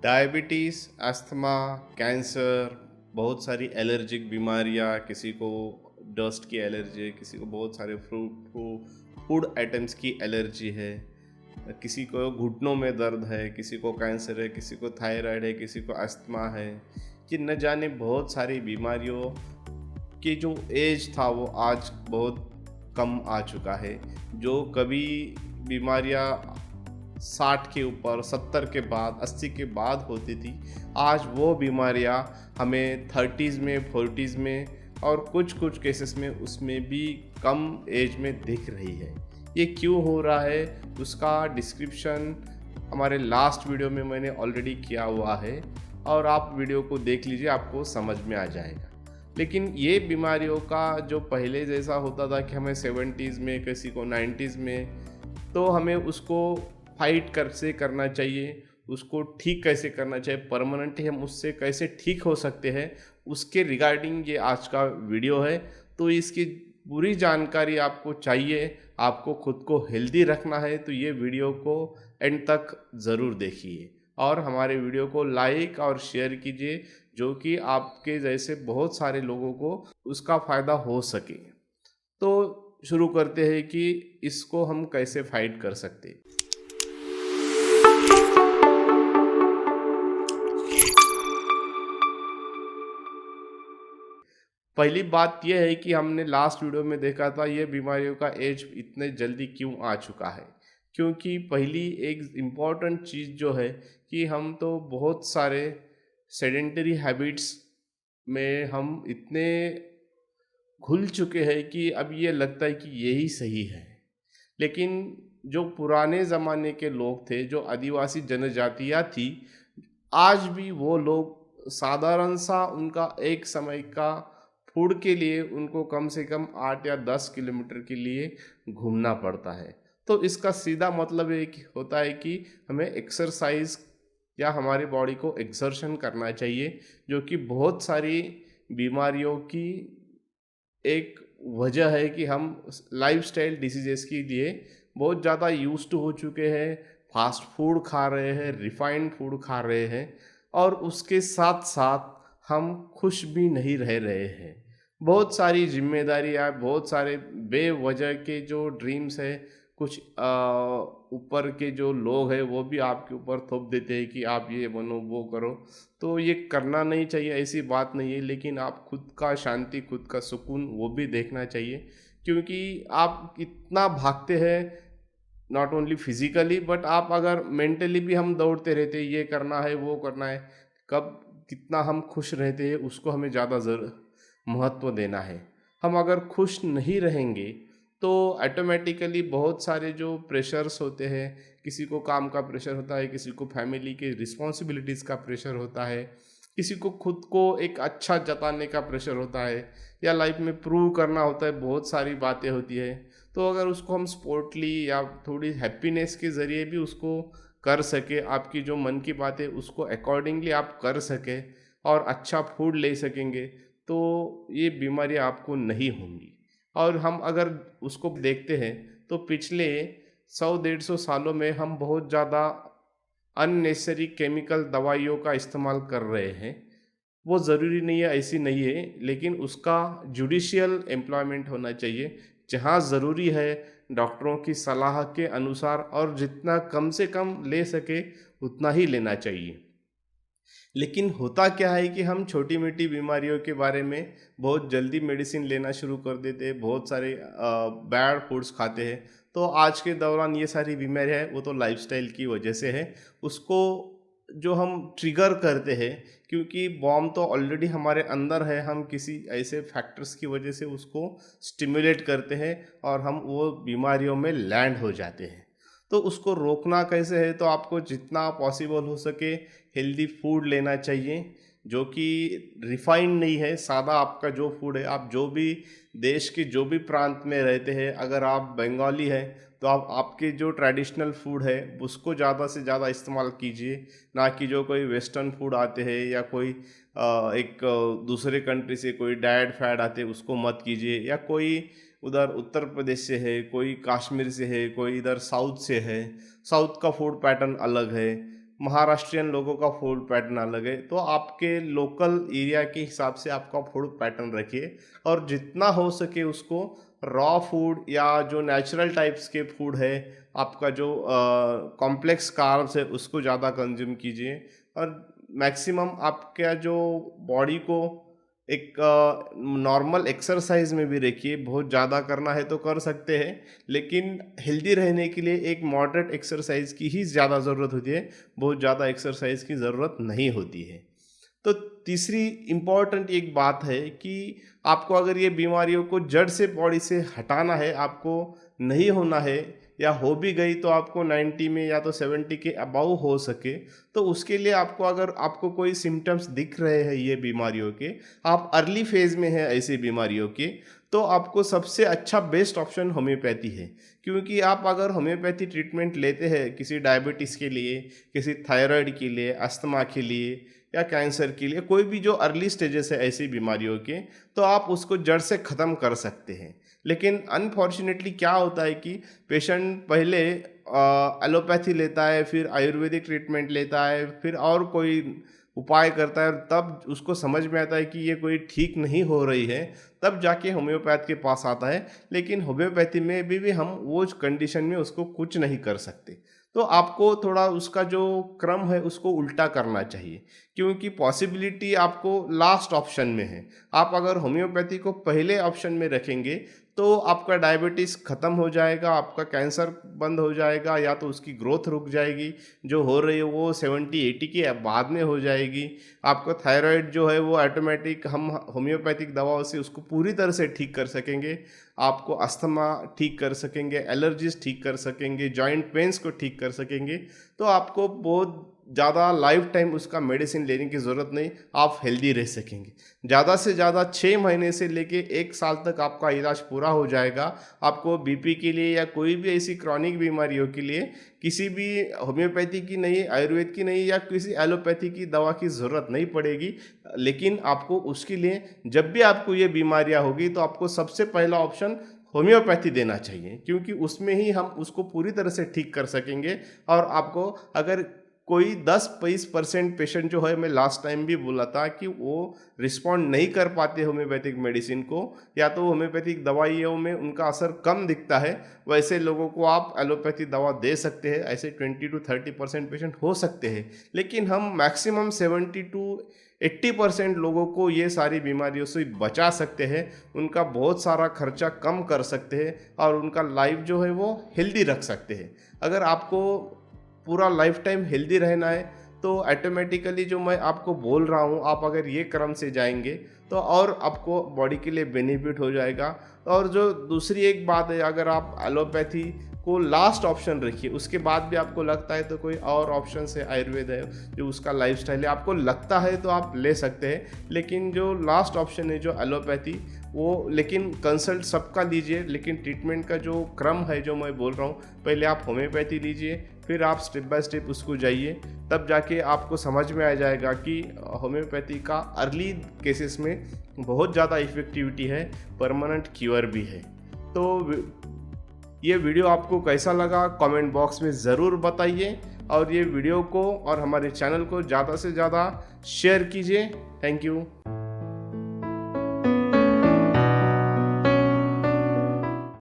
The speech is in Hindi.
डायबिटीज़, अस्थमा, कैंसर, बहुत सारी एलर्जिक बीमारियाँ, किसी को डस्ट की एलर्जी है, किसी को बहुत सारे फूड आइटम्स की एलर्जी है, किसी को घुटनों में दर्द है, किसी को कैंसर है, किसी को थायराइड है, किसी को अस्थमा है। कि न जाने बहुत सारी बीमारियों की जो एज था वो आज बहुत कम आ चुका है। जो कभी बीमारियाँ 60 के ऊपर, 70 के बाद, 80 के बाद होती थी, आज वो बीमारियाँ हमें 30s में, 40s में और कुछ केसेस में उसमें भी कम एज में दिख रही है। ये क्यों हो रहा है, उसका डिस्क्रिप्शन हमारे लास्ट वीडियो में मैंने ऑलरेडी किया हुआ है और आप वीडियो को देख लीजिए, आपको समझ में आ जाएगा। लेकिन ये बीमारियों का जो पहले जैसा होता था कि हमें 70s में, किसी को 90s में, तो हमें उसको फाइट कैसे करना चाहिए, उसको ठीक कैसे करना चाहिए, परमानेंटली हम उससे कैसे ठीक हो सकते हैं, उसके रिगार्डिंग ये आज का वीडियो है। तो इसकी पूरी जानकारी आपको चाहिए, आपको खुद को हेल्दी रखना है, तो ये वीडियो को एंड तक ज़रूर देखिए और हमारे वीडियो को लाइक और शेयर कीजिए, जो कि आपके जैसे बहुत सारे लोगों को उसका फ़ायदा हो सके। तो शुरू करते हैं कि इसको हम कैसे फाइट कर सकते हैं। पहली बात यह है कि हमने लास्ट वीडियो में देखा था ये बीमारियों का एज इतने जल्दी क्यों आ चुका है। क्योंकि पहली एक इम्पॉर्टेंट चीज़ जो है कि हम तो बहुत सारे सेडेंटरी हैबिट्स में हम इतने घुल चुके हैं कि अब ये लगता है कि यही सही है। लेकिन जो पुराने ज़माने के लोग थे, जो आदिवासी जनजातियाँ थी, आज भी वो लोग साधारण सा उनका एक समय का फूड के लिए उनको कम से कम 8 या 10 किलोमीटर के लिए घूमना पड़ता है। तो इसका सीधा मतलब ये कि होता है कि हमें एक्सरसाइज या हमारी बॉडी को एक्सर्शन करना चाहिए, जो कि बहुत सारी बीमारियों की एक वजह है कि हम लाइफस्टाइल डिसीजेस के लिए बहुत ज़्यादा यूज्ड हो चुके हैं, फास्ट फूड खा रहे हैं, रिफाइंड फूड खा रहे हैं और उसके साथ साथ हम खुश भी नहीं रह रहे हैं। बहुत सारी जिम्मेदारियाँ, बहुत सारे बेवजह के जो ड्रीम्स है, कुछ ऊपर के जो लोग हैं वो भी आपके ऊपर थोप देते हैं कि आप ये बनो, वो करो। तो ये करना नहीं चाहिए, ऐसी बात नहीं है, लेकिन आप खुद का शांति, खुद का सुकून वो भी देखना चाहिए। क्योंकि आप इतना भागते हैं, नॉट ओनली फिजिकली बट आप अगर मेंटली भी हम दौड़ते रहते हैं, ये करना है, वो करना है, कब कितना हम खुश रहते हैं उसको हमें ज़्यादा महत्व देना है। हम अगर खुश नहीं रहेंगे तो ऑटोमेटिकली बहुत सारे जो प्रेशर्स होते हैं, किसी को काम का प्रेशर होता है, किसी को फैमिली के रिस्पॉन्सिबिलिटीज़ का प्रेशर होता है, किसी को खुद को एक अच्छा जताने का प्रेशर होता है, या लाइफ में प्रूव करना होता है, बहुत सारी बातें होती है। तो अगर उसको हम स्पोर्टली या थोड़ी हैप्पीनेस के ज़रिए भी उसको कर सके, आपकी जो मन की बात है उसको अकॉर्डिंगली आप कर सके और अच्छा फूड ले सकेंगे, तो ये बीमारियाँ आपको नहीं होंगी। और हम अगर उसको देखते हैं तो पिछले 100-150 सालों में हम बहुत ज़्यादा अननेसेसरी केमिकल दवाइयों का इस्तेमाल कर रहे हैं। वो ज़रूरी नहीं है, ऐसी नहीं है, लेकिन उसका जुडिशियल एम्प्लॉयमेंट होना चाहिए। जहाँ ज़रूरी है डॉक्टरों की सलाह के अनुसार और जितना कम से कम ले सके उतना ही लेना चाहिए। लेकिन होता क्या है कि हम छोटी-मोटी बीमारियों के बारे में बहुत जल्दी मेडिसिन लेना शुरू कर देते हैं, बहुत सारे बैड फूड्स खाते हैं। तो आज के दौरान ये सारी बीमारियाँ हैं, वो तो लाइफ़स्टाइल की वजह से है। उसको जो हम ट्रिगर करते हैं, क्योंकि बॉम्ब तो ऑलरेडी हमारे अंदर है, हम किसी ऐसे फैक्टर्स की वजह से उसको स्टिमुलेट करते हैं और हम वो बीमारियों में लैंड हो जाते हैं। तो उसको रोकना कैसे है, तो आपको जितना पॉसिबल हो सके हेल्दी फूड लेना चाहिए, जो कि रिफाइंड नहीं है, सादा आपका जो फूड है। आप जो भी देश के जो भी प्रांत में रहते हैं, अगर आप बंगाली हैं तो आप आपके जो ट्रेडिशनल फूड है उसको ज़्यादा से ज़्यादा इस्तेमाल कीजिए, ना कि जो कोई वेस्टर्न फूड आते हैं या कोई दूसरे कंट्री से कोई डाइट फैट आते हैं उसको मत कीजिए, या कोई उधर उत्तर प्रदेश से है, कोई कश्मीर से है, कोई इधर साउथ से है, साउथ का फूड पैटर्न अलग है, महाराष्ट्रियन लोगों का फूड पैटर्न अलग है, तो आपके लोकल एरिया के हिसाब से आपका फूड पैटर्न रखिए और जितना हो सके उसको रॉ फूड या जो नेचुरल टाइप्स के फूड है, आपका जो कॉम्प्लेक्स कार्ब्स है उसको ज़्यादा कंज्यूम कीजिए और मैक्सिमम आपका जो बॉडी को एक नॉर्मल एक्सरसाइज में भी रखिए। बहुत ज़्यादा करना है तो कर सकते हैं, लेकिन हेल्दी रहने के लिए एक मॉडरेट एक्सरसाइज की ही ज़्यादा ज़रूरत होती है, बहुत ज़्यादा एक्सरसाइज की ज़रूरत नहीं होती है। तो तीसरी इम्पॉर्टेंट एक बात है कि आपको अगर ये बीमारियों को जड़ से बॉडी से हटाना है, आपको नहीं होना है या हो भी गई तो आपको 90 में या तो 70 के अबाउ हो सके, तो उसके लिए आपको अगर आपको कोई सिम्टम्स दिख रहे हैं ये बीमारियों के, आप अर्ली फेज़ में हैं ऐसी बीमारियों के, तो आपको सबसे अच्छा बेस्ट ऑप्शन होम्योपैथी है। क्योंकि आप अगर होम्योपैथी ट्रीटमेंट लेते हैं किसी डायबिटीज़ के लिए, किसी थायराइड के लिए, अस्थमा के लिए या कैंसर के लिए, कोई भी जो अर्ली स्टेजेस है ऐसी बीमारियों के, तो आप उसको जड़ से ख़त्म कर सकते हैं। लेकिन अनफॉर्चुनेटली क्या होता है कि पेशेंट पहले एलोपैथी लेता है, फिर आयुर्वेदिक ट्रीटमेंट लेता है, फिर और कोई उपाय करता है और तब उसको समझ में आता है कि ये कोई ठीक नहीं हो रही है, तब जाके होम्योपैथ के पास आता है। लेकिन होम्योपैथी में भी हम वो कंडीशन में उसको कुछ नहीं कर सकते। तो आपको थोड़ा उसका जो क्रम है उसको उल्टा करना चाहिए, क्योंकि पॉसिबिलिटी आपको लास्ट ऑप्शन में है। आप अगर होम्योपैथी को पहले ऑप्शन में रखेंगे तो आपका डायबिटीज़ ख़त्म हो जाएगा, आपका कैंसर बंद हो जाएगा या तो उसकी ग्रोथ रुक जाएगी, जो हो रही है वो 70-80 के बाद में हो जाएगी। आपका थायराइड जो है वो ऑटोमेटिक हम होम्योपैथिक दवाओं से उसको पूरी तरह से ठीक कर सकेंगे। आपको अस्थमा ठीक कर सकेंगे, एलर्जीज ठीक कर सकेंगे, जॉइंट पेन्स को ठीक कर सकेंगे। तो आपको बहुत ज़्यादा लाइफ टाइम उसका मेडिसिन लेने की ज़रूरत नहीं, आप हेल्दी रह सकेंगे। ज़्यादा से ज़्यादा 6 महीने से लेके 1 साल तक आपका इलाज पूरा हो जाएगा। आपको बीपी के लिए या कोई भी ऐसी क्रॉनिक बीमारियों के लिए किसी भी होम्योपैथी की नहीं, आयुर्वेद की नहीं या किसी एलोपैथी की दवा की ज़रूरत नहीं पड़ेगी। लेकिन आपको उसके लिए जब भी आपको ये बीमारियाँ होगी तो आपको सबसे पहला ऑप्शन होम्योपैथी देना चाहिए, क्योंकि उसमें ही हम उसको पूरी तरह से ठीक कर सकेंगे। और आपको अगर कोई 10-20% पेशेंट जो है, मैं लास्ट टाइम भी बोला था कि वो रिस्पॉन्ड नहीं कर पाते होम्योपैथिक मेडिसिन को, या तो होम्योपैथिक दवाइयों में उनका असर कम दिखता है, वैसे लोगों को आप एलोपैथी दवा दे सकते हैं। ऐसे 20-30% पेशेंट हो सकते हैं, लेकिन हम मैक्सिमम 70-80% लोगों को ये सारी बीमारियों से बचा सकते हैं, उनका बहुत सारा खर्चा कम कर सकते हैं और उनका लाइफ जो है वो हेल्दी रख सकते हैं। अगर आपको पूरा लाइफ टाइम हेल्दी रहना है तो ऑटोमेटिकली जो मैं आपको बोल रहा हूँ, आप अगर ये क्रम से जाएंगे तो और आपको बॉडी के लिए बेनिफिट हो जाएगा। और जो दूसरी एक बात है, अगर आप एलोपैथी को लास्ट ऑप्शन रखिए, उसके बाद भी आपको लगता है तो कोई और ऑप्शन है, आयुर्वेद है जो उसका लाइफस्टाइल है, आपको लगता है तो आप ले सकते हैं। लेकिन जो लास्ट ऑप्शन है जो एलोपैथी, वो लेकिन कंसल्ट सबका लीजिए, लेकिन ट्रीटमेंट का जो क्रम है जो मैं बोल रहा हूँ, पहले आप होम्योपैथी लीजिए, फिर आप स्टेप बाय स्टेप उसको जाइए, तब जाके आपको समझ में आ जाएगा कि होम्योपैथी का अर्ली केसेस में बहुत ज़्यादा इफ़ेक्टिविटी है, परमानेंट क्योर भी है। तो ये वीडियो आपको कैसा लगा कमेंट बॉक्स में ज़रूर बताइए, और ये वीडियो को और हमारे चैनल को ज़्यादा से ज़्यादा शेयर कीजिए। Thank you.